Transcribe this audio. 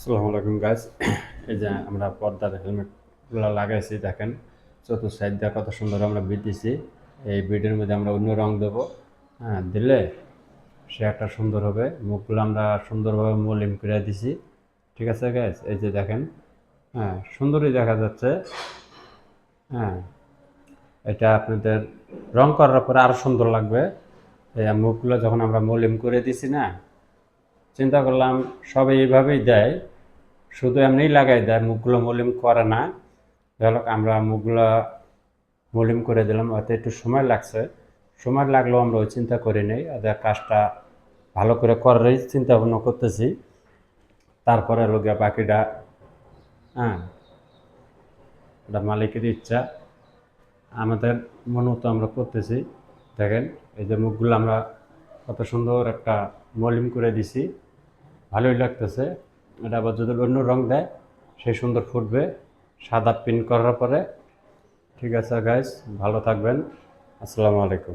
আসসালামু আলাইকুম গাইস। এই যে আমরা পর্দার হেলমেটগুলো লাগাইছি, দেখেন চতুর্থ সাইড দিয়ে কত সুন্দর আমরা বিট দিছি। এই বিটের মধ্যে আমরা অন্য রং দেবো, হ্যাঁ, দিলে সে একটা সুন্দর হবে। মুখগুলো আমরা সুন্দরভাবে মলিম করে দিছি। ঠিক আছে গাইস, এই যে দেখেন, হ্যাঁ, সুন্দরই দেখা যাচ্ছে। হ্যাঁ, এটা আপনাদের রং করার পরে আরও সুন্দর লাগবে। এই মুখগুলো যখন আমরা মলিম করে দিছি না, চিন্তা করলাম সবাই এইভাবেই দেয়, শুধু এমনিই লাগাই দেয়, মুখগুলো মলিম করে না। যাই আমরা মুখগুলো মলিম করে দিলাম, হয়তো একটু সময় লাগছে। সময় লাগলেও আমরা ওই চিন্তা করি নেই, ওদের কাজটা ভালো করে করারই চিন্তা ভাবনা করতেছি। তারপরে লোকে বাকিটা, হ্যাঁ, এটা মালিকের ইচ্ছা, আমাদের মন মতো আমরা করতেছি। দেখেন এই যে মুখগুলো আমরা কত সুন্দর একটা মলিম করে দিছি, ভালোই লাগতেছে। এটা আবার যদি অন্য রং দেয় সেই সুন্দর ফুটবে সাদা প্রিন্ট করার পরে। ঠিক আছে গাইস, ভালো থাকবেন। আসসালামু আলাইকুম।